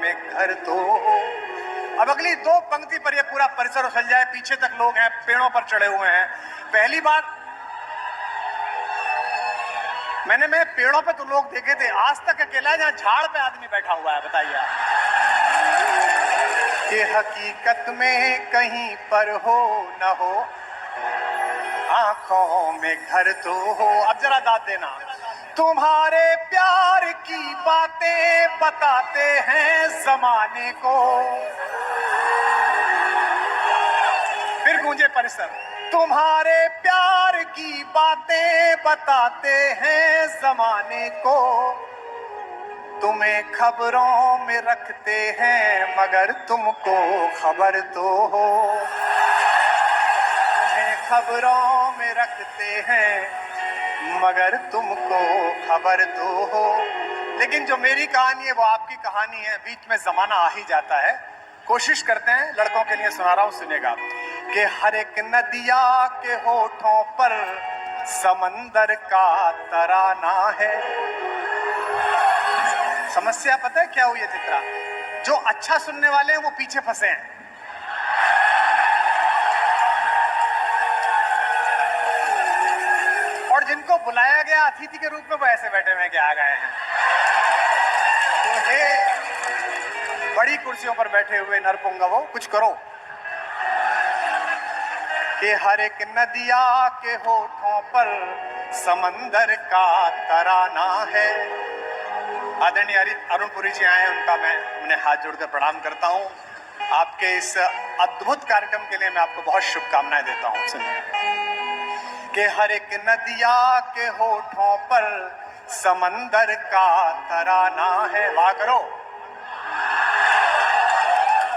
में घर तो हो। अब अगली दो पंक्ति पर यह पूरा परिसर उछल जाए, पीछे तक लोग हैं, पेड़ों पर चढ़े हुए हैं। पहली बार मैं पेड़ों पे तो लोग देखे थे, आज तक अकेला है जहां झाड़ पे आदमी बैठा हुआ है। बताइए कि हकीकत में कहीं पर हो न हो, आंखों में घर तो हो। अब जरा दाद देना। तुम्हारे प्यार की बातें बताते हैं जमाने को। फिर गूंजे परिसर। तुम्हारे प्यार की बातें बताते हैं जमाने को। तुम्हें खबरों में रखते हैं मगर तुमको खबर तो हो। तुम्हें खबरों में रखते हैं मगर तुमको खबर तो हो। लेकिन जो मेरी कहानी है वो आपकी कहानी है, बीच में जमाना आ ही जाता है। कोशिश करते हैं, लड़कों के लिए सुना रहा हूं, सुनेगा। कि हर एक नदिया के होठों पर समंदर का तराना है। समस्या पता है क्या हुई है चित्रा? जो अच्छा सुनने वाले हैं वो पीछे फंसे हैं। और जिनको बुलाया गया अतिथि के रूप में वो ऐसे बैठे हुए कि आ गए हैं। तो ये बड़ी कुर्सियों पर बैठे हुए नरपुंगवो, कुछ करो। कि हर एक नदिया के होठों पर समंदर का तराना है। आदरणीय अरुणपुरी जी आए, उनका मैं उन्हें हाथ जोड़कर प्रणाम करता हूं। आपके इस अद्भुत कार्यक्रम के लिए मैं आपको बहुत शुभकामनाएं देता हूं। सुनिए कि हर एक नदिया के होठों पर समंदर का तराना है। वाह करो।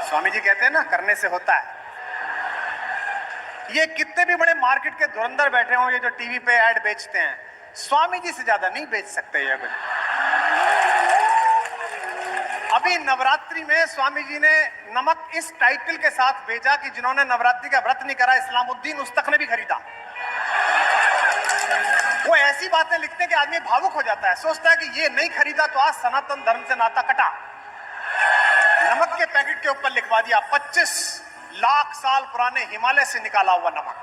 स्वामी जी कहते हैं ना, करने से होता है। ये कितने भी बड़े मार्केट के धुरंधर बैठे हों, ये जो टीवी पे ऐड बेचते हैं, स्वामी जी से ज्यादा नहीं बेच सकते ये कुछ। अभी नवरात्रि में स्वामी जी ने नमक इस टाइटल के साथ भेजा कि जिन्होंने नवरात्रि का व्रत नहीं करा, इस्लामुद्दीन उस तक ने भी खरीदा। वो ऐसी बातें लिखते हैं कि आदमी भावुक हो जाता है, सोचता है कि ये नहीं खरीदा तो आज सनातन धर्म से नाता कटा। नमक के पैकेट के ऊपर लिखवा दिया 25 लाख साल पुराने हिमालय से निकाला हुआ नमक।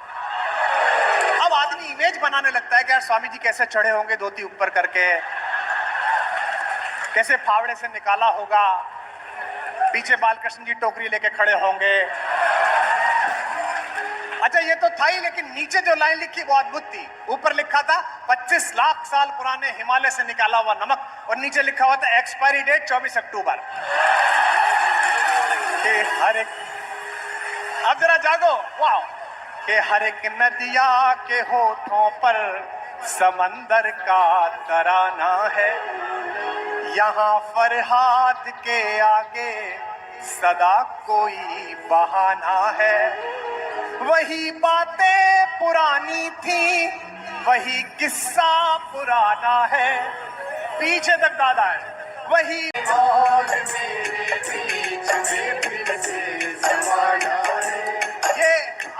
अब आदमी इमेज बनाने लगता है कि यार स्वामी जी कैसे चढ़े होंगे धोती ऊपर करके, कैसे फावड़े से निकाला होगा, पीछे बालकृष्ण जी टोकरी लेके खड़े होंगे। अच्छा ये तो था ही, लेकिन नीचे जो लाइन लिखी वो अद्भुत थी। ऊपर लिखा था 25 लाख साल पुराने हिमालय से निकाला हुआ नमक, और नीचे लिखा हुआ था एक्सपायरी डेट 24 अक्टूबर। हर एक, अब जरा जागो, वाह। कि हर एक नदिया के होठों पर समंदर का तराना है। यहाँ फरहाद के आगे सदा कोई बहाना है। वही बातें पुरानी थी, वही किस्सा पुराना है। पीछे तक दादा है वही। ये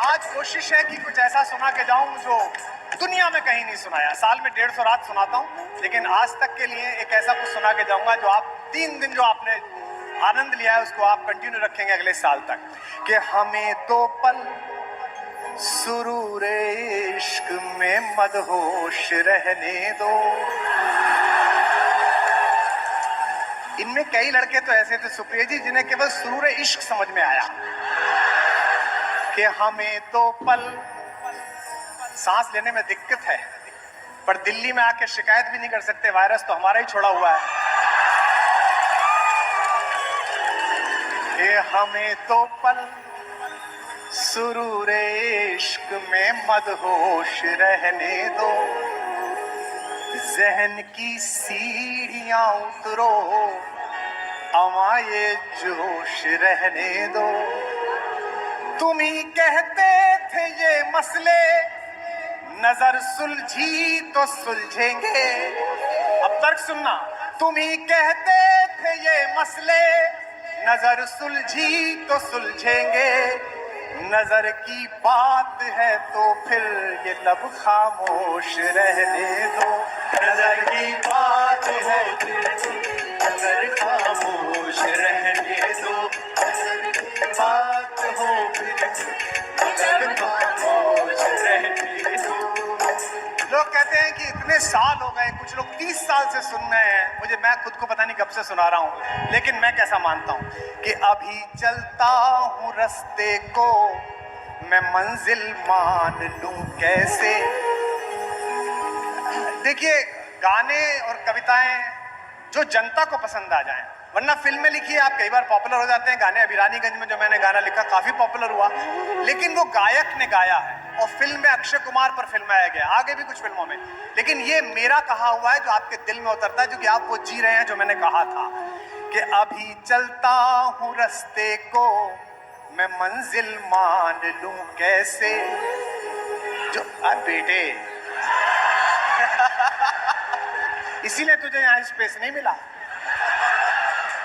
आज कोशिश है कि कुछ ऐसा सुना के जाऊं जो दुनिया में कहीं नहीं सुनाया। साल में 150 रात सुनाता हूं, लेकिन आज तक के लिए एक ऐसा कुछ सुना के जाऊंगा जो आप 3 दिन जो आपने आनंद लिया है उसको आप कंटिन्यू रखेंगे अगले साल तक। कि हमें तो पल सुरूरे इश्क में मदहोश रहने दो। इनमें कई लड़के तो ऐसे थे सुप्रिया जी, जिन्हें केवल सुरूरे इश्क समझ में आया। कि हमें तो पल, सांस लेने में दिक्कत है, पर दिल्ली में आके शिकायत भी नहीं कर सकते, वायरस तो हमारा ही छोड़ा हुआ है। कि हमें तो पल सुरूरे इश्क में मदहोश रहने दो। जहन की सीढ़ियां उतरो, अमाए जोश रहने दो। तुम ही कहते थे ये मसले नजर सुलझी तो सुलझेंगे। अब तर्क सुनना। तुम ही कहते थे ये मसले नजर सुलझी तो सुलझेंगे। नजर की बात है तो फिर ये लब खामोश रहने दो। नजर की बात है फिर नजर खामोश रहने कहते हैं कि इतने साल हो गए, कुछ लोग 30 साल से सुन रहे हैं मुझे, मैं खुद को पता नहीं कब से सुना रहा हूं, लेकिन मैं कैसा मानता हूं कि अभी चलता हूं रास्ते को मैं मंजिल मान लूं कैसे। देखिए, गाने और कविताएं जो जनता को पसंद आ जाएं, वरना फिल्म में लिखिए आप कई बार पॉपुलर हो जाते हैं गाने। अभी रानीगंज में जो मैंने गाना लिखा काफी पॉपुलर हुआ, लेकिन वो गायक ने गाया है और फिल्म में अक्षय कुमार पर फिल्माया गया, आगे भी कुछ फिल्मों में, लेकिन ये मेरा कहा हुआ है जो आपके दिल में उतरता है, जो कि आप वो जी रहे हैं जो मैंने कहा था कि अभी चलता हूं रास्ते को मैं मंजिल मान लूं कैसे। जो बेटे इसीलिए तुझे यहां स्पेस नहीं मिला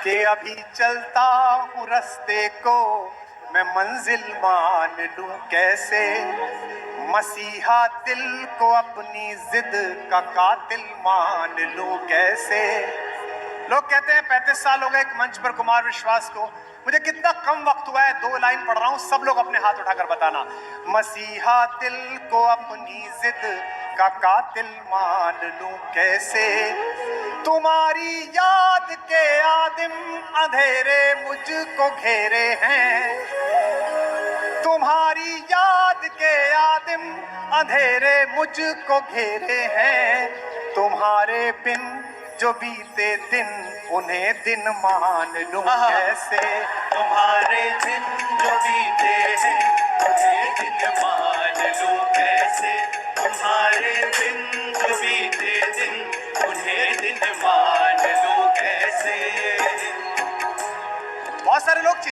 कि अभी चलता हूं रास्ते को मैं मंजिल मान लूं कैसे। मसीहा दिल को अपनी जिद का कातिल मान लूं कैसे। लोग कहते हैं 35 साल हो गए एक मंच पर कुमार विश्वास को, मुझे कितना कम वक्त हुआ है, 2 लाइन पढ़ रहा हूं, सब लोग अपने हाथ उठाकर बताना। मसीहा दिल को अपनी जिद का कातिल मान लूं कैसे। तुम्हारी याद के आदिम अंधेरे मुझको घेरे हैं, तुम्हारी याद के आदिम अंधेरे मुझको घेरे हैं। तुम्हारे बिन जो बीते दिन उन्हें दिन मान लूं कैसे। तुम्हारे दिन जो बीते हैं उन्हें दिन मान लूं कैसे। तुम्हारे दिन जो बीते दिन उन्हें दिन मान लूं कैसे। बहुत सारे लोग